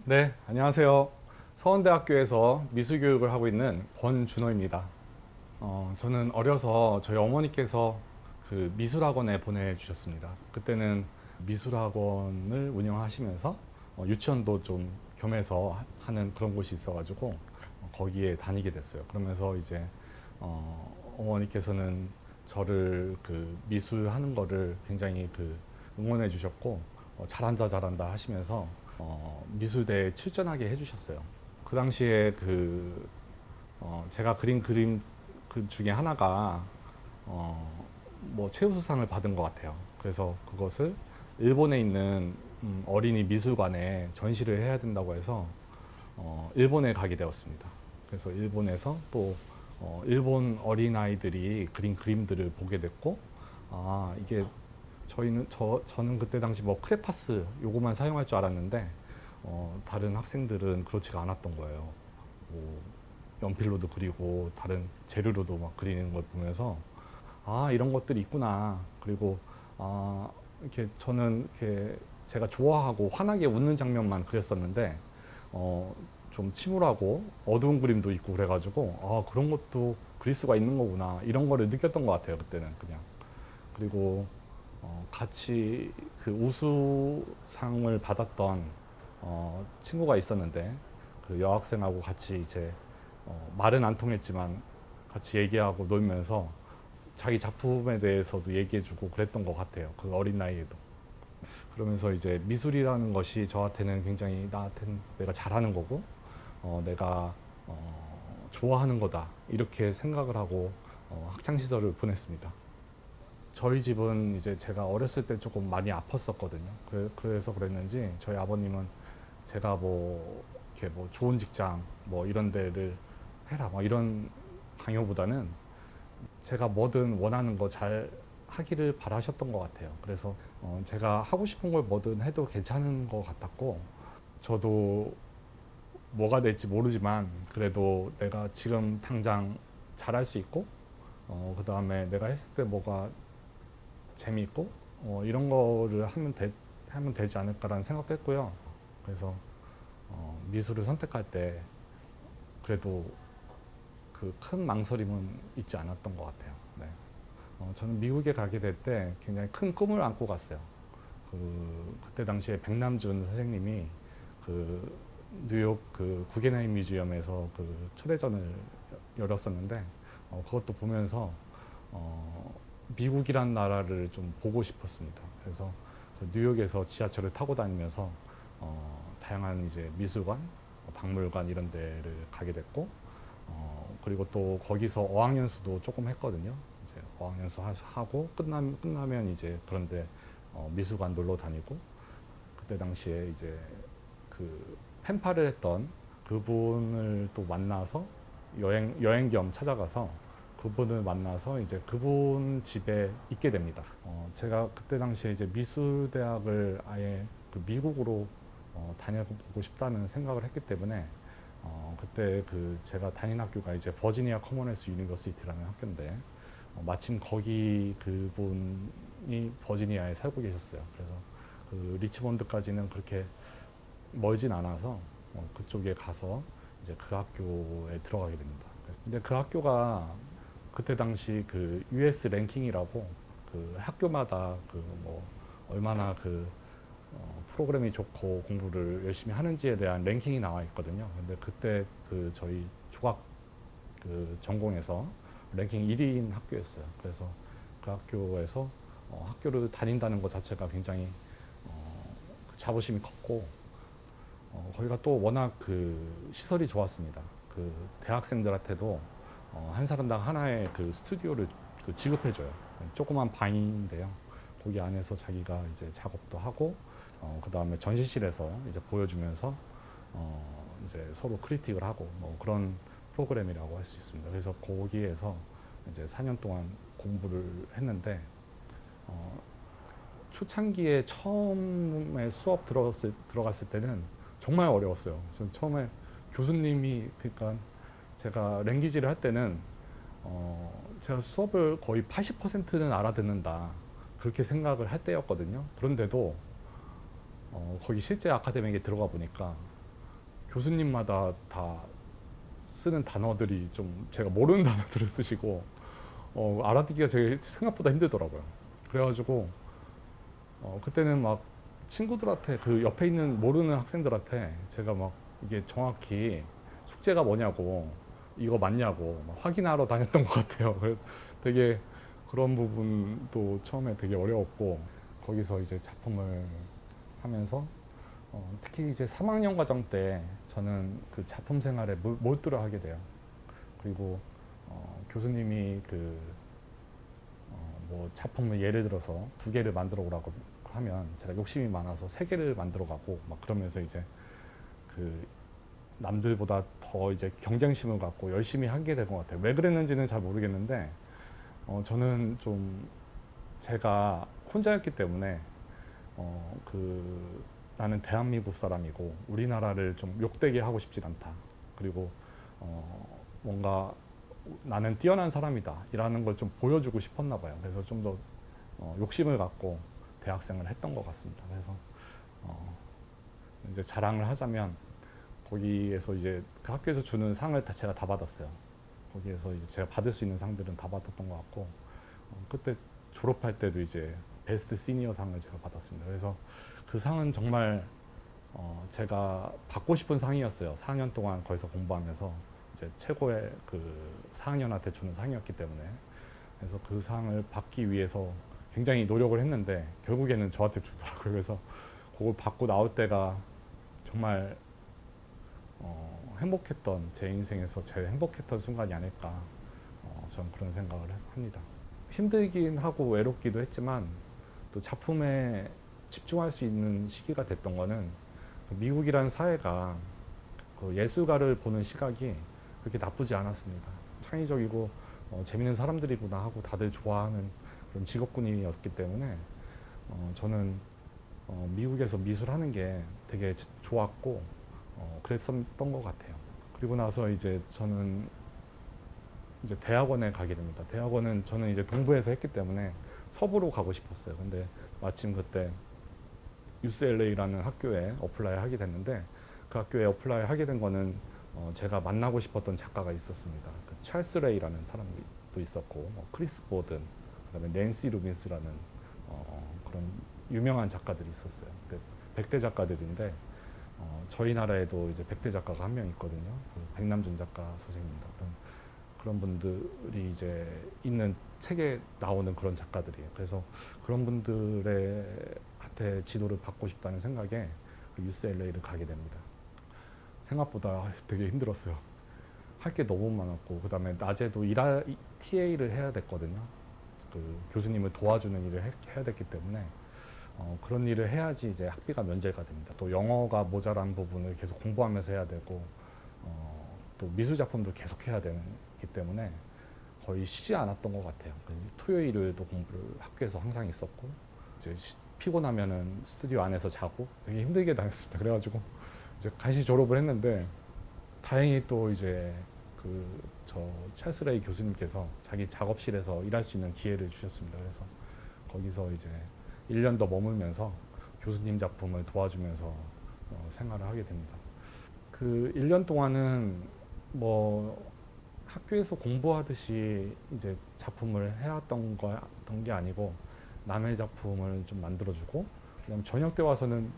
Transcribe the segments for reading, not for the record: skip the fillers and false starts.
네, 안녕하세요. 서원대학교에서 미술교육을 하고 있는 권준호입니다. 저는 어려서 저희 어머니께서 그 미술학원에 보내주셨습니다. 그때는 미술학원을 운영하시면서 유치원도 좀 겸해서 하는 그런 곳이 있어가지고 거기에 다니게 됐어요. 그러면서 이제 어머니께서는 저를 그 미술하는 거를 굉장히 그 응원해 주셨고 잘한다 잘한다 하시면서 미술대에 출전하게 해주셨어요. 그 당시에 제가 그린 그림 그 중에 하나가 뭐 최우수상을 받은 것 같아요. 그래서 그것을 일본에 있는 어린이 미술관에 전시를 해야 된다고 해서 일본에 가게 되었습니다. 그래서 일본에서 또 일본 어린아이들이 그린 그림들을 보게 됐고, 이게 저는 그때 당시 뭐 크레파스 요거만 사용할 줄 알았는데 다른 학생들은 그렇지가 않았던 거예요. 뭐 연필로도 그리고 다른 재료로도 막 그리는 걸 보면서 이런 것들이 있구나. 그리고 이렇게 저는 이렇게 제가 좋아하고 환하게 웃는 장면만 그렸었는데 좀 침울하고 어두운 그림도 있고 그래가지고 그런 것도 그릴 수가 있는 거구나 이런 거를 느꼈던 것 같아요 그때는 그냥. 그리고 같이 그 우수상을 받았던 친구가 있었는데 그 여학생하고 같이 이제 말은 안 통했지만 같이 얘기하고 놀면서 자기 작품에 대해서도 얘기해주고 그랬던 것 같아요. 그 어린 나이에도. 그러면서 이제 미술이라는 것이 저한테는 굉장히 나한테는 내가 잘하는 거고 내가 좋아하는 거다 이렇게 생각을 하고 학창 시절을 보냈습니다. 저희 집은 이제 제가 어렸을 때 조금 많이 아팠었거든요. 그래서 그랬는지 저희 아버님은 제가 뭐 이렇게 뭐 좋은 직장 뭐 이런 데를 해라 뭐 이런 강요보다는 제가 뭐든 원하는 거 잘 하기를 바라셨던 것 같아요. 그래서 제가 하고 싶은 걸 뭐든 해도 괜찮은 것 같았고 저도 뭐가 될지 모르지만 그래도 내가 지금 당장 잘할 수 있고 그 다음에 내가 했을 때 뭐가 재미있고 이런 거를 하면 되지 않을까라는 생각도 했고요. 그래서 미술을 선택할 때 그래도 그 큰 망설임은 있지 않았던 것 같아요. 네. 저는 미국에 가게 될 때 굉장히 큰 꿈을 안고 갔어요. 그때 당시에 백남준 선생님이 그 뉴욕 그 구겐하임 뮤지엄에서 그 초대전을 열었었는데 그것도 보면서 미국이란 나라를 좀 보고 싶었습니다. 그래서 그 뉴욕에서 지하철을 타고 다니면서 다양한 이제 미술관, 박물관 이런 데를 가게 됐고 그리고 또 거기서 어학연수도 조금 했거든요. 이제 어학연수 하고 끝나면 이제 그런데 미술관 놀러 다니고 그때 당시에 이제 그 펜팔을 했던 그분을 또 만나서 여행 겸 찾아가서 그분을 만나서 이제 그분 집에 있게 됩니다. 제가 그때 당시에 이제 미술대학을 아예 그 미국으로 다녀보고 싶다는 생각을 했기 때문에 그때 그 제가 다닌 학교가 이제 버지니아 커먼웰스 유니버시티라는 학교인데 마침 거기 그분이 버지니아에 살고 계셨어요. 그래서 그 리치몬드까지는 그렇게 멀진 않아서 그쪽에 가서 이제 그 학교에 들어가게 됩니다. 근데 그 학교가 그때 당시 그 US 랭킹이라고 그 학교마다 그 뭐 얼마나 그 프로그램이 좋고 공부를 열심히 하는지에 대한 랭킹이 나와 있거든요. 근데 그때 그 저희 조각 그 전공에서 랭킹 1위인 학교였어요. 그래서 그 학교에서 학교를 다닌다는 것 자체가 굉장히 자부심이 컸고 거기가 또 워낙 그 시설이 좋았습니다. 그 대학생들한테도 한 사람당 하나의 그 스튜디오를 그 지급해줘요. 조그만 방인데요. 거기 안에서 자기가 이제 작업도 하고 그 다음에 전시실에서 이제 보여주면서 이제 서로 크리틱을 하고 뭐 그런 프로그램이라고 할 수 있습니다. 그래서 거기에서 이제 4년 동안 공부를 했는데 초창기에 처음에 수업 들어갔을 때는 정말 어려웠어요. 전 처음에 교수님이 그러니까 제가 랭귀지를 할 때는 제가 수업을 거의 80%는 알아듣는다 그렇게 생각을 할 때였거든요. 그런데도 거기 실제 아카데미에 들어가 보니까 교수님마다 다 쓰는 단어들이 좀 제가 모르는 단어들을 쓰시고 알아듣기가 제 생각보다 힘들더라고요. 그래가지고 그때는 막 친구들한테 그 옆에 있는 모르는 학생들한테 제가 막 이게 정확히 숙제가 뭐냐고 이거 맞냐고 막 확인하러 다녔던 것 같아요. 그래서 되게 그런 부분도 처음에 되게 어려웠고 거기서 이제 작품을 하면서 특히 이제 3학년 과정 때 저는 그 작품 생활에 몰두를 하게 돼요. 그리고 교수님이 그 뭐 작품을 예를 들어서 2개를 만들어 오라고 하면 제가 욕심이 많아서 3개를 만들어 가고 막 그러면서 이제 그 남들보다 더 이제 경쟁심을 갖고 열심히 하게 된 것 같아요. 왜 그랬는지는 잘 모르겠는데 저는 좀 제가 혼자였기 때문에 그 나는 대한민국 사람이고 우리나라를 좀 욕되게 하고 싶진 않다. 그리고 뭔가 나는 뛰어난 사람이다. 이라는 걸 좀 보여주고 싶었나 봐요. 그래서 좀 더 욕심을 갖고 대학생을 했던 것 같습니다. 그래서 이제 자랑을 하자면 거기에서 이제 그 학교에서 주는 상을 다 제가 다 받았어요. 거기에서 이제 제가 받을 수 있는 상들은 다 받았던 것 같고 그때 졸업할 때도 이제 베스트 시니어 상을 제가 받았습니다. 그래서 그 상은 정말 제가 받고 싶은 상이었어요. 4년 동안 거기서 공부하면서 이제 최고의 그 4학년한테 주는 상이었기 때문에 그래서 그 상을 받기 위해서 굉장히 노력을 했는데 결국에는 저한테 주더라고요. 그래서 그걸 받고 나올 때가 정말 행복했던 제 인생에서 제일 행복했던 순간이 아닐까 저는 그런 생각을 합니다. 힘들긴 하고 외롭기도 했지만 또 작품에 집중할 수 있는 시기가 됐던 거는 미국이라는 사회가 그 예술가를 보는 시각이 그렇게 나쁘지 않았습니다. 창의적이고 재밌는 사람들이구나 하고 다들 좋아하는 그런 직업군인이었기 때문에 저는 미국에서 미술하는 게 되게 좋았고 그랬었던 것 같아요. 그리고 나서 이제 저는 이제 대학원에 가게 됩니다. 대학원은 저는 이제 동부에서 했기 때문에 서부로 가고 싶었어요. 근데 마침 그때 UCLA라는 학교에 어플라이 하게 됐는데 그 학교에 어플라이 하게 된 거는 제가 만나고 싶었던 작가가 있었습니다. 그 찰스 레이라는 사람도 있었고 크리스 보든, 그다음에 낸시 루빈스라는 그런 유명한 작가들이 있었어요. 그 100대 작가들인데 저희 나라에도 이제 100대 작가가 한 명 있거든요. 그 백남준 작가 선생님입니다. 그런 분들이 이제 있는 책에 나오는 그런 작가들이에요. 그래서 그런 분들의 한테 지도를 받고 싶다는 생각에 그 UCLA를 가게 됩니다. 생각보다 되게 힘들었어요. 할 게 너무 많았고 그 다음에 낮에도 TA를 해야 됐거든요. 그 교수님을 도와주는 일을 해야 됐기 때문에 그런 일을 해야지 이제 학비가 면제가 됩니다. 또 영어가 모자란 부분을 계속 공부하면서 해야 되고 또 미술 작품도 계속 해야 되기 때문에 거의 쉬지 않았던 것 같아요. 토요일, 일요일도 공부를 학교에서 항상 있었고 이제 피곤하면은 스튜디오 안에서 자고 되게 힘들게 다녔습니다. 그래가지고 이제 간신히 졸업을 했는데 다행히 또 이제 그 저 찰스 레이 교수님께서 자기 작업실에서 일할 수 있는 기회를 주셨습니다. 그래서 거기서 이제 1년 더 머물면서 교수님 작품을 도와주면서 생활을 하게 됩니다. 그 1년 동안은 뭐 학교에서 공부하듯이 이제 작품을 해왔던 게 아니고 남의 작품을 좀 만들어주고 그다음 저녁 때 와서는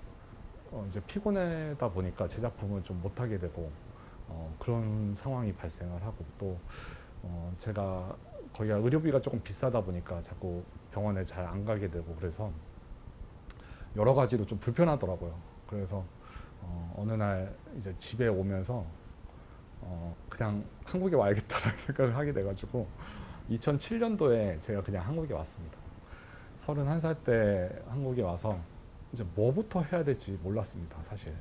이제 피곤하다 보니까 제 작품을 좀 못하게 되고 그런 상황이 발생을 하고 또 제가 거기가 의료비가 조금 비싸다 보니까 자꾸 병원에 잘 안 가게 되고 그래서 여러 가지로 좀 불편하더라고요. 그래서 어느 날 이제 집에 오면서 그냥 한국에 와야겠다라는 생각을 하게 돼가지고 2007년도에 제가 그냥 한국에 왔습니다. 31살 때 한국에 와서 이제 뭐부터 해야 될지 몰랐습니다, 사실.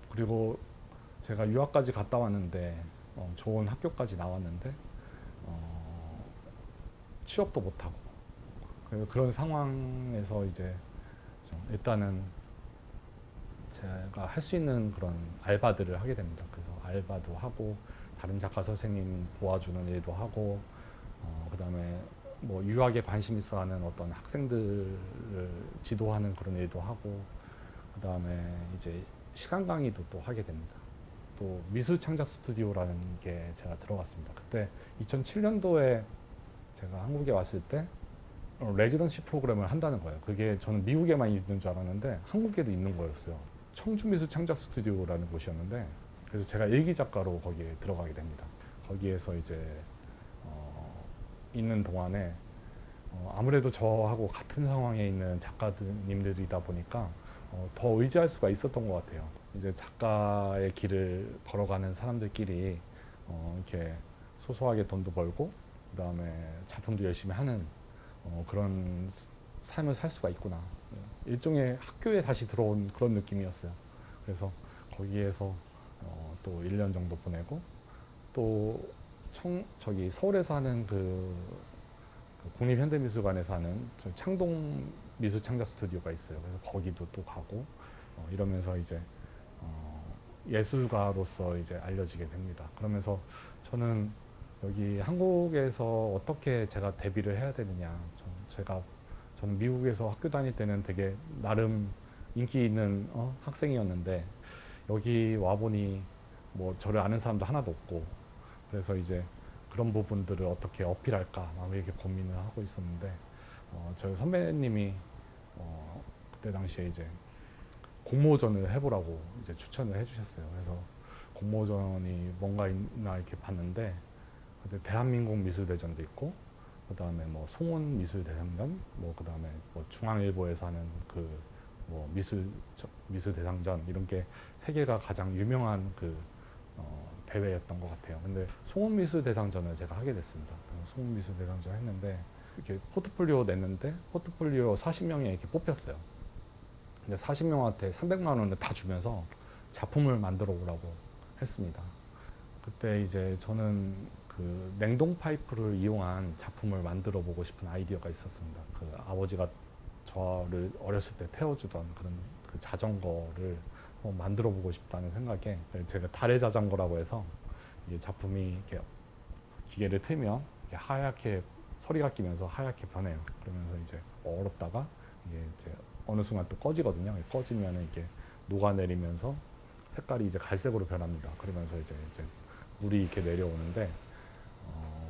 그리고 제가 유학까지 갔다 왔는데 좋은 학교까지 나왔는데 취업도 못하고 그런 상황에서 이제 일단은 제가 할 수 있는 그런 알바들을 하게 됩니다. 그래서 알바도 하고 다른 작가 선생님 도와주는 일도 하고 그다음에 뭐 유학에 관심 있어 하는 어떤 학생들을 지도하는 그런 일도 하고 그다음에 이제 시간 강의도 또 하게 됩니다. 또 미술 창작 스튜디오라는 게 제가 들어갔습니다. 그때 2007년도에 제가 한국에 왔을 때 레지던시 프로그램을 한다는 거예요. 그게 저는 미국에만 있는 줄 알았는데 한국에도 있는 거였어요. 청주미술 창작 스튜디오라는 곳이었는데, 그래서 제가 일기 작가로 거기에 들어가게 됩니다. 거기에서 이제 있는 동안에 아무래도 저하고 같은 상황에 있는 작가님들이다 보니까 더 의지할 수가 있었던 것 같아요. 이제 작가의 길을 걸어가는 사람들끼리 이렇게 소소하게 돈도 벌고, 그다음에 작품도 열심히 하는 그런 삶을 살 수가 있구나. 일종의 학교에 다시 들어온 그런 느낌이었어요. 그래서 거기에서 또 1년 정도 보내고, 또 저기 서울에서 하는 그 국립현대미술관에서 하는 창동 미술 창작 스튜디오가 있어요. 그래서 거기도 또 가고 이러면서 이제 예술가로서 이제 알려지게 됩니다. 그러면서 저는 여기 한국에서 어떻게 제가 데뷔를 해야 되느냐. 저는 미국에서 학교 다닐 때는 되게 나름 인기 있는 학생이었는데, 여기 와보니 뭐 저를 아는 사람도 하나도 없고, 그래서 이제 그런 부분들을 어떻게 어필할까 막 이렇게 고민을 하고 있었는데, 저희 선배님이 그때 당시에 이제 공모전을 해보라고 이제 추천을 해주셨어요. 그래서 공모전이 뭔가 있나 이렇게 봤는데, 그때 대한민국 미술대전도 있고, 그 다음에 뭐 송원 미술대상전, 뭐 그 다음에 뭐 중앙일보에서 하는 그 뭐 미술대상전, 이런 게 세계가 가장 유명한 그 대회였던 것 같아요. 근데 송원미술대상전을 제가 하게 됐습니다. 송원미술대상전 했는데, 이렇게 포트폴리오 냈는데 포트폴리오 40명에 이렇게 뽑혔어요. 근데 40명한테 300만 원을 다 주면서 작품을 만들어 오라고 했습니다. 그때 이제 저는 그 냉동 파이프를 이용한 작품을 만들어 보고 싶은 아이디어가 있었습니다. 그 아버지가 저를 어렸을 때 태워주던 그런 그 자전거를 만들어 보고 싶다는 생각에, 제가 달의 자전거라고 해서 이 작품이 이렇게 기계를 틀면 이렇게 하얗게 소리가 끼면서 하얗게 변해요. 그러면서 이제 얼었다가 이게 이제 어느 순간 또 꺼지거든요. 꺼지면 이렇게 녹아내리면서 색깔이 이제 갈색으로 변합니다. 그러면서 이제 물이 이렇게 내려오는데,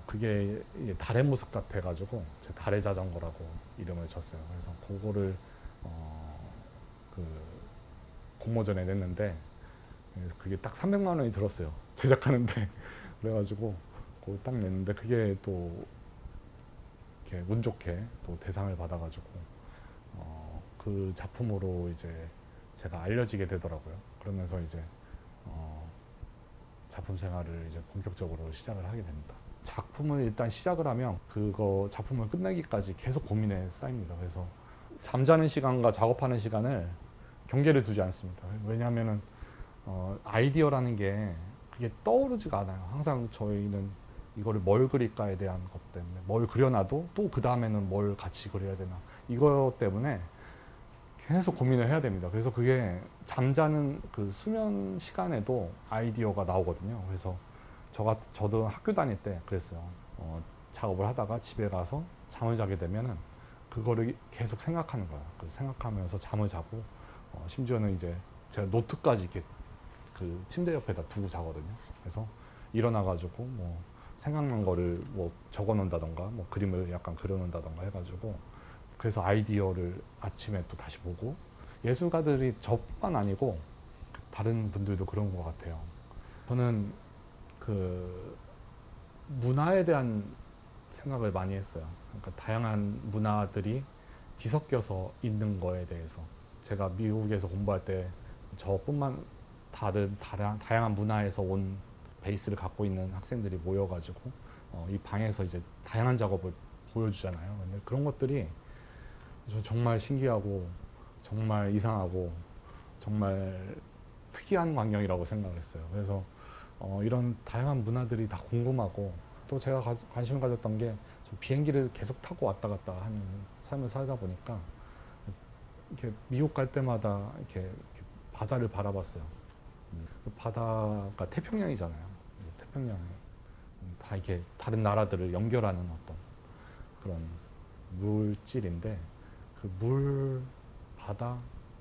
그게 달의 모습 같아가지고 달의 자전거라고 이름을 줬어요. 그래서 그거를 그 공모전에 냈는데, 그게 딱 300만 원이 들었어요. 제작하는데. 그래가지고 그거 딱 냈는데, 그게 또 이렇게 운 좋게 또 대상을 받아가지고 그 작품으로 이제 제가 알려지게 되더라고요. 그러면서 이제 작품 생활을 이제 본격적으로 시작을 하게 됩니다. 작품을 일단 시작을 하면 그거 작품을 끝내기까지 계속 고민에 쌓입니다. 그래서 잠자는 시간과 작업하는 시간을 경계를 두지 않습니다. 왜냐하면은 아이디어라는 게 그게 떠오르지가 않아요. 항상 저희는 이거를 뭘 그릴까에 대한 것 때문에, 뭘 그려놔도 또 그 다음에는 뭘 같이 그려야 되나, 이거 때문에 계속 고민을 해야 됩니다. 그래서 그게 잠자는 그 수면 시간에도 아이디어가 나오거든요. 그래서 저도 학교 다닐 때 그랬어요. 작업을 하다가 집에 가서 잠을 자게 되면은 그거를 계속 생각하는 거예요. 생각하면서 잠을 자고, 심지어는 이제 제가 노트까지 이렇게 그 침대 옆에다 두고 자거든요. 그래서 일어나가지고 뭐 생각난 거를 뭐 적어 놓는다던가, 뭐 그림을 약간 그려 놓는다던가 해가지고, 그래서 아이디어를 아침에 또 다시 보고, 예술가들이 저뿐만 아니고 다른 분들도 그런 것 같아요. 저는 그 문화에 대한 생각을 많이 했어요. 그러니까 다양한 문화들이 뒤섞여서 있는 거에 대해서. 제가 미국에서 공부할 때 저뿐만 다들 다양한 문화에서 온 베이스를 갖고 있는 학생들이 모여가지고 이 방에서 이제 다양한 작업을 보여주잖아요. 근데 그런 것들이 정말 신기하고 정말 이상하고 정말 특이한 광경이라고 생각을 했어요. 그래서 이런 다양한 문화들이 다 궁금하고, 또 제가 관심을 가졌던 게 비행기를 계속 타고 왔다 갔다 하는 삶을 살다 보니까 이렇게 미국 갈 때마다 이렇게 바다를 바라봤어요. 그 바다가 태평양이잖아요. 태평양 다 이렇게 다른 나라들을 연결하는 어떤 그런 물질인데, 그 물,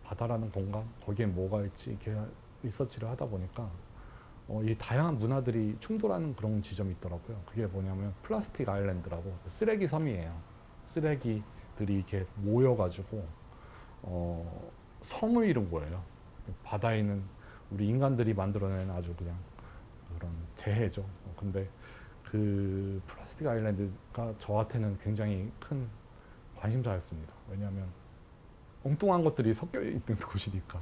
바다라는 공간, 거기에 뭐가 있지, 이렇게 리서치를 하다 보니까 이 다양한 문화들이 충돌하는 그런 지점이 있더라고요. 그게 뭐냐면 플라스틱 아일랜드라고 쓰레기 섬이에요. 쓰레기들이 이렇게 모여가지고 섬을 이룬 거예요. 바다에 있는 우리 인간들이 만들어낸 아주 그냥 그런 재해죠. 근데 그 플라스틱 아일랜드가 저한테는 굉장히 큰 관심사였습니다. 왜냐하면 엉뚱한 것들이 섞여 있는 곳이니까.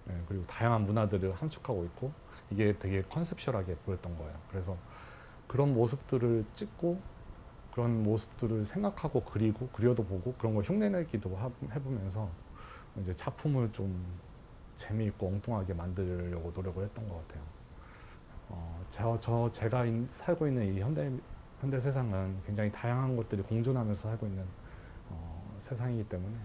예, 그리고 다양한 문화들을 함축하고 있고 이게 되게 컨셉셜하게 보였던 거예요. 그래서 그런 모습들을 찍고 그런 모습들을 생각하고 그리고 그려도 보고 그런 걸 흉내내기도 해보면서 이제 작품을 좀 재미있고 엉뚱하게 만들려고 노력을 했던 것 같아요. 제가 살고 있는 이 현대 세상은 굉장히 다양한 것들이 공존하면서 살고 있는 세상이기 때문에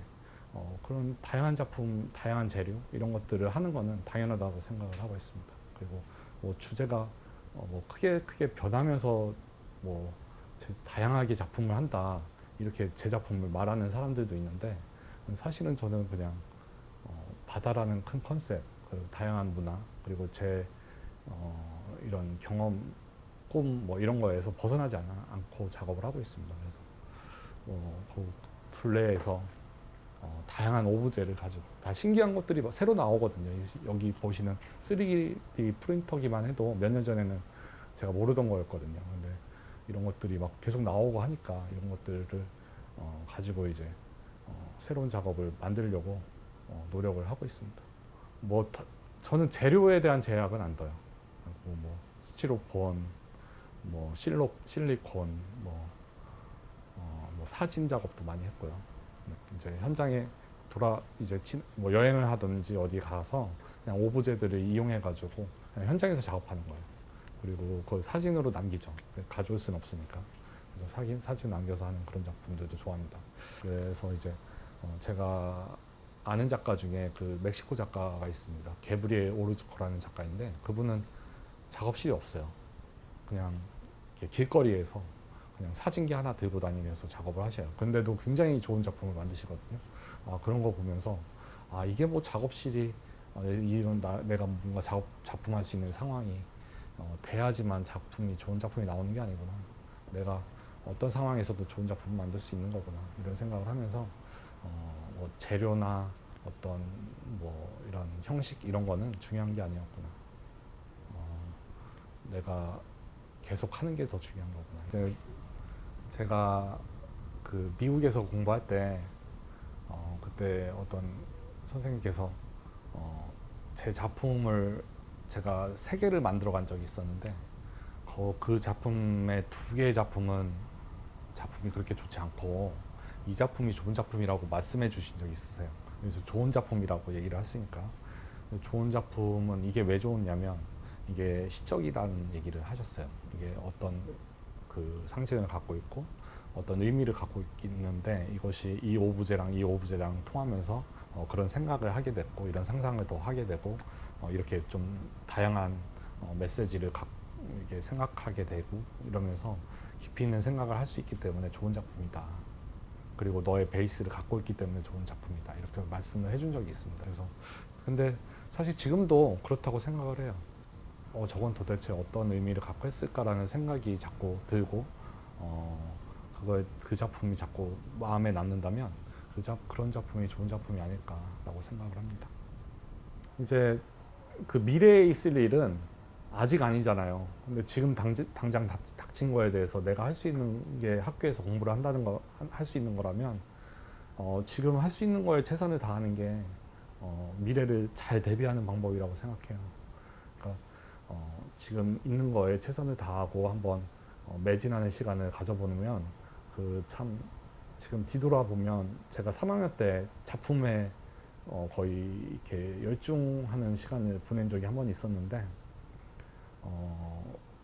그런 다양한 작품, 다양한 재료 이런 것들을 하는 거는 당연하다고 생각을 하고 있습니다. 그리고 뭐 주제가 뭐 크게 변하면서 뭐 다양하게 작품을 한다 이렇게 제 작품을 말하는 사람들도 있는데 사실은 저는 그냥 바다라는 큰 컨셉, 그리고 다양한 문화 그리고 제 이런 경험, 꿈 뭐 이런 거에서 벗어나지 않고 작업을 하고 있습니다. 그래서 그 둘레에서 다양한 오브제를 가지고 다 신기한 것들이 새로 나오거든요. 여기 보시는 3D 프린터기만 해도 몇 년 전에는 제가 모르던 거였거든요. 근데 이런 것들이 막 계속 나오고 하니까 이런 것들을 가지고 이제 새로운 작업을 만들려고 노력을 하고 있습니다. 뭐 저는 재료에 대한 제약은 안 둬요. 뭐 스티로폼, 뭐 실리콘, 뭐 사진 작업도 많이 했고요. 이제 현장에 이제 뭐 여행을 하든지 어디 가서 그냥 오브제들을 이용해 가지고 현장에서 작업하는 거예요. 그리고 그걸 사진으로 남기죠. 가져올 수는 없으니까. 그래서 사진 남겨서 하는 그런 작품들도 좋아합니다. 그래서 이제 제가 아는 작가 중에 그 멕시코 작가가 있습니다. 게브리엘 오르즈코라는 작가인데 그분은 작업실이 없어요. 그냥 길거리에서 그냥 사진기 하나 들고 다니면서 작업을 하셔요. 근데도 굉장히 좋은 작품을 만드시거든요. 그런 거 보면서 이게 뭐 작업실이 내가 뭔가 작품할 수 있는 상황이 돼야지만 좋은 작품이 나오는 게 아니구나. 내가 어떤 상황에서도 좋은 작품을 만들 수 있는 거구나. 이런 생각을 하면서 뭐 재료나 어떤 뭐 이런 형식 이런 거는 중요한 게 아니었구나. 내가 계속 하는 게 더 중요한 거구나. 제가 그 미국에서 공부할 때 그때 어떤 선생님께서 제 작품을 제가 3개를 만들어 간 적이 있었는데 그 작품의 2개의 작품이 그렇게 좋지 않고 이 작품이 좋은 작품이라고 말씀해 주신 적이 있으세요. 그래서 좋은 작품이라고 얘기를 했으니까 좋은 작품은 이게 왜 좋으냐면 이게 시적이라는 얘기를 하셨어요. 이게 어떤 그 상징을 갖고 있고 어떤 의미를 갖고 있는데 이것이 이 오브제랑 통하면서 그런 생각을 하게 됐고 이런 상상을 더 하게 되고 이렇게 좀 다양한 메시지를 이렇게 생각하게 되고 이러면서 깊이 있는 생각을 할 수 있기 때문에 좋은 작품이다. 그리고 너의 베이스를 갖고 있기 때문에 좋은 작품이다. 이렇게 말씀을 해준 적이 있습니다. 그래서 근데 사실 지금도 그렇다고 생각을 해요. 저건 도대체 어떤 의미를 갖고 했을까라는 생각이 자꾸 들고 그 작품이 자꾸 마음에 남는다면 그런 작품이 좋은 작품이 아닐까라고 생각을 합니다. 이제 그 미래에 있을 일은 아직 아니잖아요. 근데 지금 당장 닥친 거에 대해서 내가 할 수 있는 게 학교에서 공부를 할 수 있는 거라면 지금 할 수 있는 거에 최선을 다하는 게 미래를 잘 대비하는 방법이라고 생각해요. 그러니까 지금 있는 거에 최선을 다하고 한번 매진하는 시간을 가져보면 지금 뒤돌아보면 제가 3학년 때 작품에 거의 이렇게 열중하는 시간을 보낸 적이 한 번 있었는데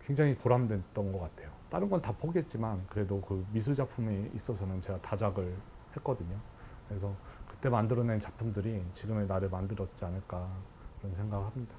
굉장히 보람됐던 것 같아요. 다른 건 다 포기했지만 그래도 그 미술 작품에 있어서는 제가 다작을 했거든요. 그래서 그때 만들어낸 작품들이 지금의 나를 만들었지 않을까 그런 생각을 합니다.